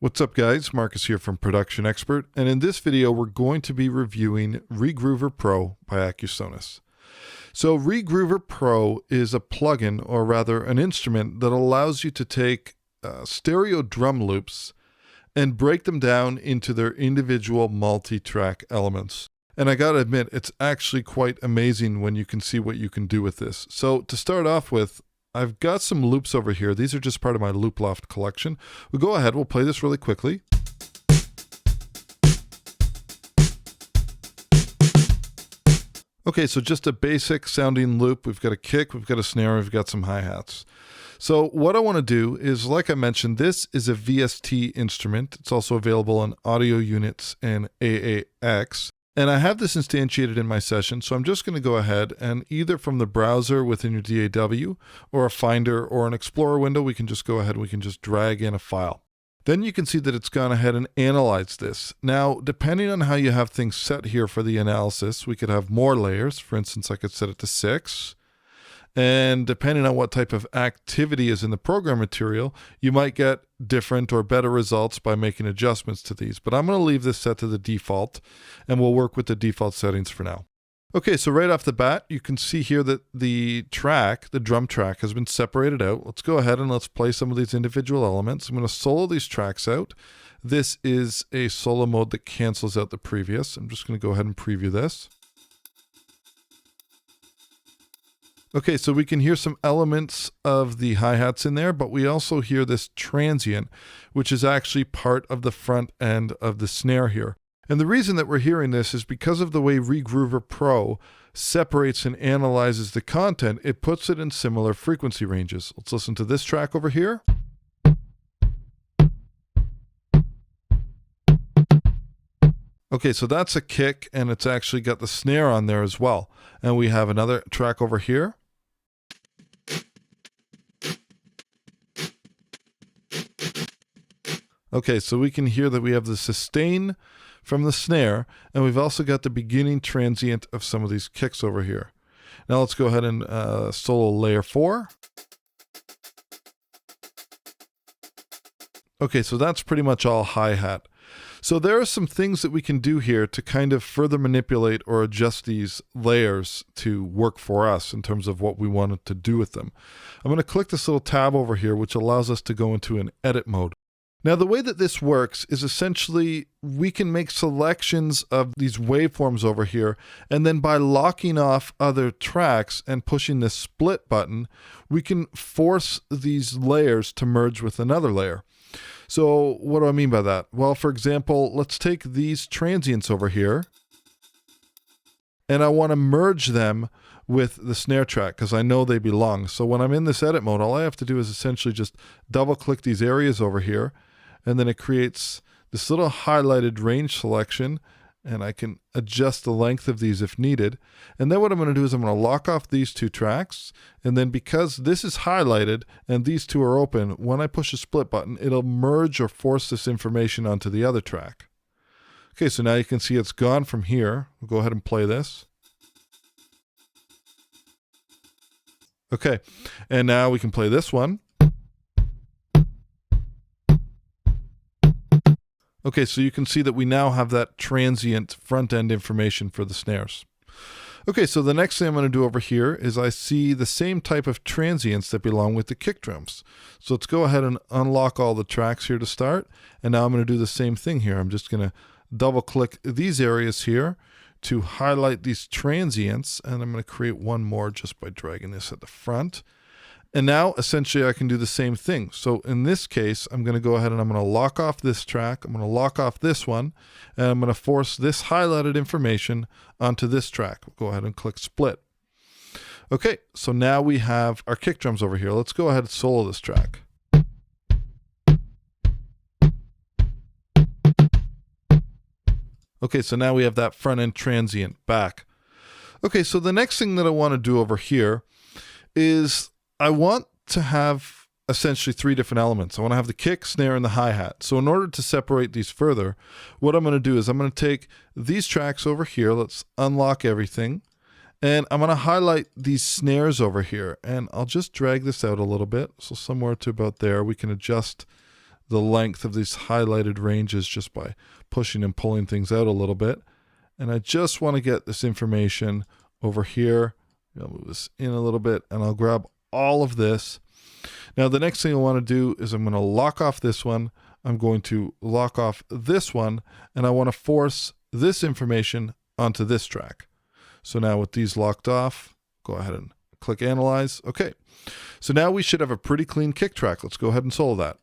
What's up guys, Marcus here from Production Expert, and in this video we're going to be reviewing ReGroover Pro by Acusonus. So ReGroover Pro is a plugin, or rather an instrument, that allows you to take stereo drum loops and break them down into their individual multi-track elements. And I gotta admit, it's actually quite amazing when you can see what you can do with this. So to start off with, I've got some loops over here. These are just part of my Looploft collection. We'll go ahead, we'll play this really quickly. Okay, so just a basic sounding loop. We've got a kick, we've got a snare, we've got some hi-hats. So what I want to do is, like I mentioned, this is a VST instrument. It's also available on audio units and AAX. And I have this instantiated in my session, so I'm just going to go ahead and either from the browser within your DAW or a Finder or an Explorer window, we can just go ahead and we can just drag in a file. Then you can see that it's gone ahead and analyzed this. Now, depending on how you have things set here for the analysis, we could have more layers. For instance, I could set it to 6. And depending on what type of activity is in the program material, you might get different or better results by making adjustments to these. But I'm going to leave this set to the default, and we'll work with the default settings for now. Okay, so right off the bat, you can see here that the track, the drum track, has been separated out. Let's go ahead and let's play some of these individual elements. I'm going to solo these tracks out. This is a solo mode that cancels out the previous. I'm just going to go ahead and preview this. Okay, so we can hear some elements of the hi-hats in there, but we also hear this transient, which is actually part of the front end of the snare here. And the reason that we're hearing this is because of the way ReGroover Pro separates and analyzes the content, it puts it in similar frequency ranges. Let's listen to this track over here. Okay, so that's a kick, and it's actually got the snare on there as well. And we have another track over here. Okay, so we can hear that we have the sustain from the snare, and we've also got the beginning transient of some of these kicks over here. Now let's go ahead and solo layer 4. Okay, so that's pretty much all hi-hat. So there are some things that we can do here to kind of further manipulate or adjust these layers to work for us in terms of what we wanted to do with them. I'm going to click this little tab over here, which allows us to go into an edit mode. Now, the way that this works is essentially we can make selections of these waveforms over here, and then by locking off other tracks and pushing this split button, we can force these layers to merge with another layer. So what do I mean by that? Well, for example, let's take these transients over here, and I want to merge them with the snare track because I know they belong. So when I'm in this edit mode, all I have to do is essentially just double click these areas over here, and then it creates this little highlighted range selection, and I can adjust the length of these if needed. And then what I'm going to do is I'm going to lock off these two tracks, and then because this is highlighted and these two are open, when I push a split button, it'll merge or force this information onto the other track. Okay, so now you can see it's gone from here. We'll go ahead and play this. Okay, and now we can play this one. Okay, so you can see that we now have that transient front end information for the snares. Okay, so the next thing I'm going to do over here is I see the same type of transients that belong with the kick drums. So let's go ahead and unlock all the tracks here to start. And now I'm going to do the same thing here. I'm just going to double click these areas here to highlight these transients. And I'm going to create one more just by dragging this at the front. And now, essentially, I can do the same thing. So in this case, I'm going to go ahead and I'm going to lock off this track. I'm going to lock off this one. And I'm going to force this highlighted information onto this track. We'll go ahead and click split. Okay, so now we have our kick drums over here. Let's go ahead and solo this track. Okay, so now we have that front end transient back. Okay, so the next thing that I want to do over here is I want to have essentially 3 different elements. I want to have the kick, snare, and the hi-hat. So in order to separate these further, what I'm going to do is I'm going to take these tracks over here. Let's unlock everything. And I'm going to highlight these snares over here. And I'll just drag this out a little bit. So somewhere to about there, we can adjust the length of these highlighted ranges just by pushing and pulling things out a little bit. And I just want to get this information over here. I'll move this in a little bit and I'll grab all of this. Now the next thing I want to do is I'm going to lock off this one. I'm going to lock off this one, and I want to force this information onto this track. So now with these locked off, go ahead and click Analyze. Okay, so now we should have a pretty clean kick track. Let's go ahead and solo that.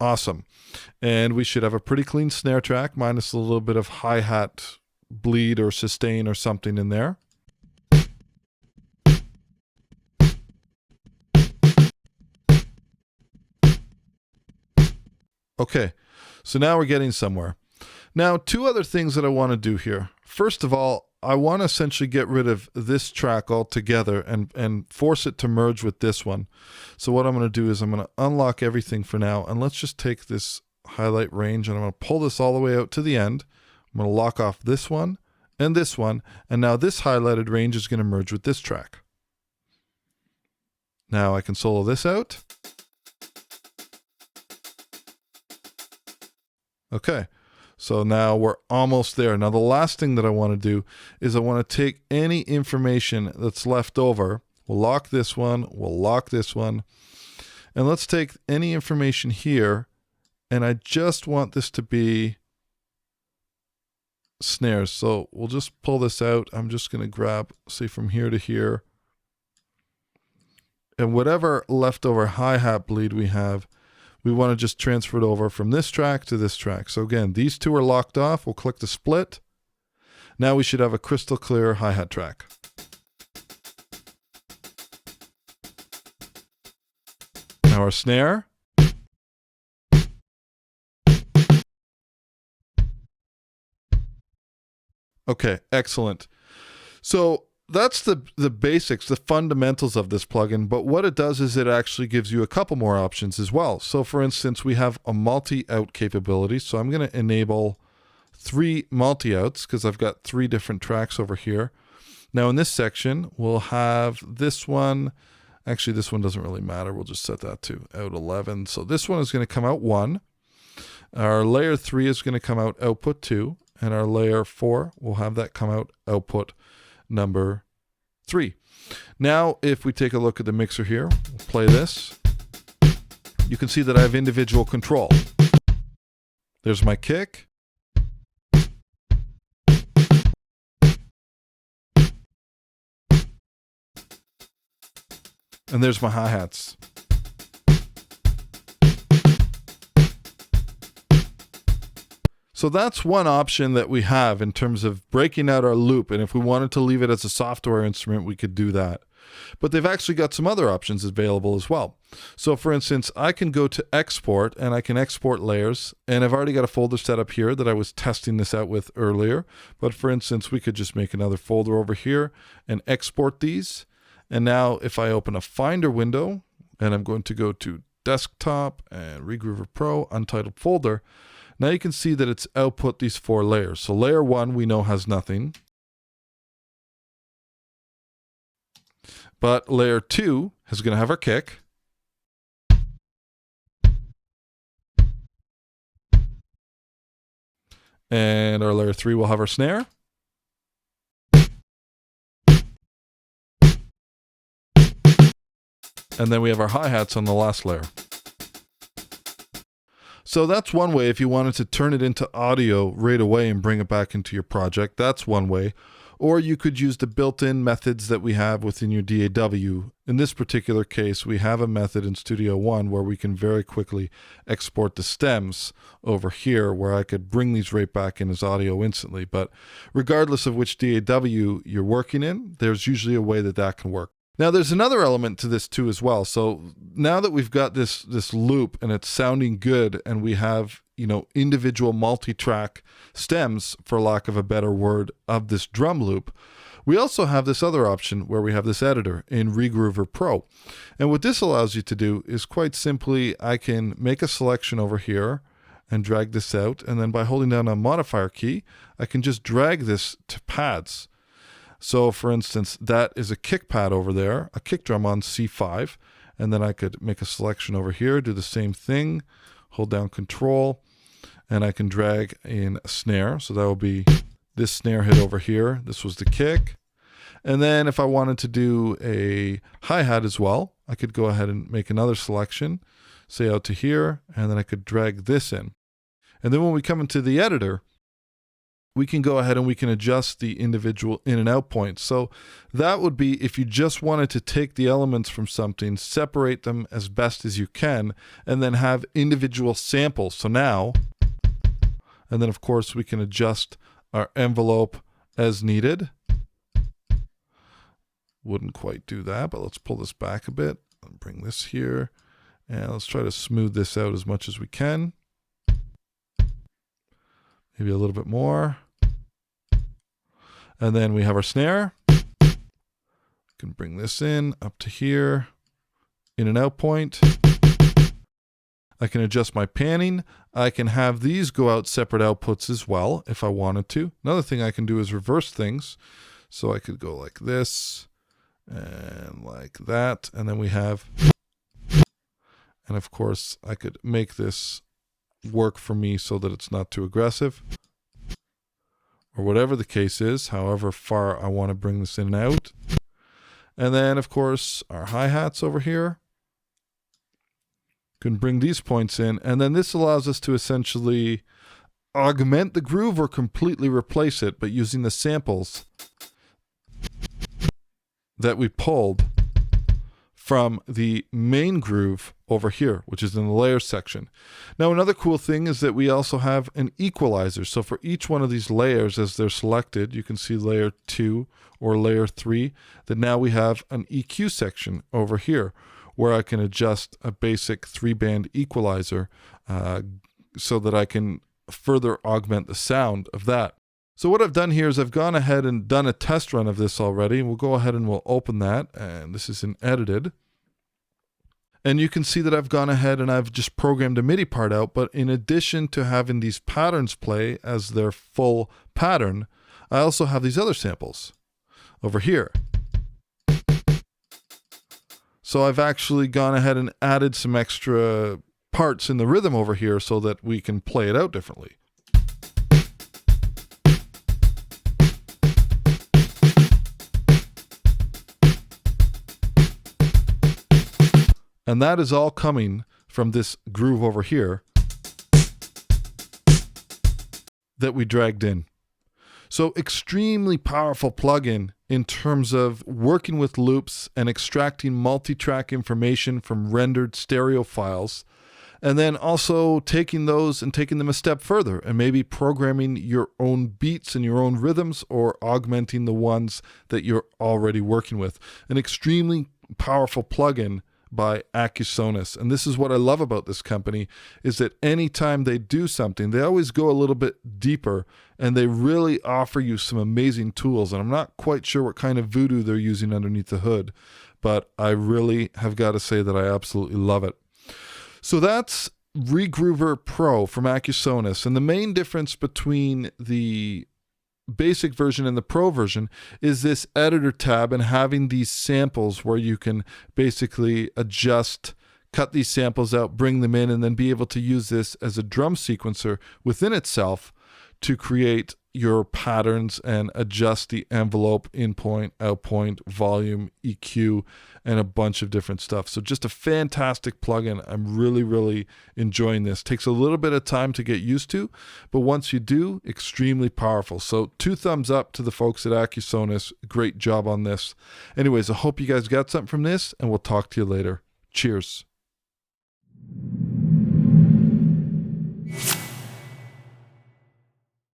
Awesome. And we should have a pretty clean snare track, minus a little bit of hi-hat bleed or sustain or something in there. Okay, so now we're getting somewhere. Now, two other things that I want to do here. First of all, I want to essentially get rid of this track altogether and force it to merge with this one. So what I'm going to do is I'm going to unlock everything for now, and let's just take this highlight range and I'm going to pull this all the way out to the end. I'm going to lock off this one, and now this highlighted range is going to merge with this track. Now I can solo this out. Okay, so now we're almost there. Now the last thing that I want to do is I want to take any information that's left over. We'll lock this one, and let's take any information here, and I just want this to be snares. So we'll just pull this out. I'm just going to grab, say, from here to here, and whatever leftover hi-hat bleed we have, we want to just transfer it over from this track to this track. So again, these two are locked off. We'll click the split. Now we should have a crystal clear hi-hat track. Now our snare. Okay, excellent. So that's the basics, the fundamentals of this plugin, but what it does is it actually gives you a couple more options as well. So for instance, we have a multi-out capability. So I'm going to enable 3 multi-outs because I've got 3 different tracks over here. Now in this section, we'll have this one. Actually, this one doesn't really matter. We'll just set that to out 11. So this one is going to come out 1. Our layer 3 is going to come out output 2. And our layer 4 will have that come out output number 3. Now, if we take a look at the mixer here, we'll play this. You can see that I have individual control. There's my kick. And there's my hi-hats. So that's one option that we have in terms of breaking out our loop. And if we wanted to leave it as a software instrument, we could do that. But they've actually got some other options available as well. So for instance, I can go to export and I can export layers. And I've already got a folder set up here that I was testing this out with earlier. But for instance, we could just make another folder over here and export these. And now if I open a Finder window and I'm going to go to Desktop and Regroover Pro, Untitled Folder, now you can see that it's output these 4 layers. So layer 1 we know has nothing. But layer 2 is going to have our kick. And our layer 3 will have our snare. And then we have our hi-hats on the last layer. So that's one way if you wanted to turn it into audio right away and bring it back into your project. That's one way. Or you could use the built-in methods that we have within your DAW. In this particular case, we have a method in Studio One where we can very quickly export the stems over here where I could bring these right back in as audio instantly. But regardless of which DAW you're working in, there's usually a way that that can work. Now, there's another element to this too as well. So now that we've got this loop and it's sounding good and we have, individual multi-track stems, for lack of a better word, of this drum loop, we also have this other option where we have this editor in Regroover Pro. And what this allows you to do is quite simply, I can make a selection over here and drag this out. And then by holding down a modifier key, I can just drag this to pads. So for instance, that is a kick pad over there, a kick drum on C5. And then I could make a selection over here, do the same thing, hold down Control, and I can drag in a snare. So that will be this snare hit over here. This was the kick. And then if I wanted to do a hi-hat as well, I could go ahead and make another selection, say out to here, and then I could drag this in. And then when we come into the editor, we can go ahead and we can adjust the individual in and out points. So that would be if you just wanted to take the elements from something, separate them as best as you can, and then have individual samples. So now, and then of course we can adjust our envelope as needed. Wouldn't quite do that, but let's pull this back a bit and bring this here. And let's try to smooth this out as much as we can. Maybe a little bit more. And then we have our snare. We can bring this in up to here. In and out point. I can adjust my panning. I can have these go out separate outputs as well if I wanted to. Another thing I can do is reverse things. So I could go like this and like that. And then we have, and of course I could make this work for me so that it's not too aggressive. Or whatever the case is, however far I want to bring this in and out. And then, of course, our hi-hats over here. Can bring these points in. And then this allows us to essentially augment the groove or completely replace it, but using the samples that we pulled from the main groove over here, which is in the layers section. Now, another cool thing is that we also have an equalizer. So for each one of these layers, as they're selected, you can see layer 2 or layer 3, that now we have an EQ section over here where I can adjust a basic 3-band equalizer so that I can further augment the sound of that. So what I've done here is I've gone ahead and done a test run of this already. We'll go ahead and we'll open that. And this is in edited. And you can see that I've gone ahead and I've just programmed a MIDI part out. But in addition to having these patterns play as their full pattern, I also have these other samples over here. So I've actually gone ahead and added some extra parts in the rhythm over here so that we can play it out differently. And that is all coming from this groove over here that we dragged in. So extremely powerful plugin in terms of working with loops and extracting multi-track information from rendered stereo files, and then also taking those and taking them a step further and maybe programming your own beats and your own rhythms or augmenting the ones that you're already working with. An extremely powerful plugin by Acusonus. And this is what I love about this company, is that anytime they do something, they always go a little bit deeper and they really offer you some amazing tools. And I'm not quite sure what kind of voodoo they're using underneath the hood, but I really have got to say that I absolutely love it. So that's Regroover Pro from Acusonus. And the main difference between the basic version and the pro version is this editor tab and having these samples where you can basically adjust, cut these samples out, bring them in, and then be able to use this as a drum sequencer within itself to create your patterns and adjust the envelope, in point, out point, volume, EQ, and a bunch of different stuff. So just a fantastic plugin. I'm really, really enjoying this. Takes a little bit of time to get used to, but once you do, extremely powerful. So 2 thumbs up to the folks at Acusonus. Great job on this. Anyways, I hope you guys got something from this, and we'll talk to you later. Cheers.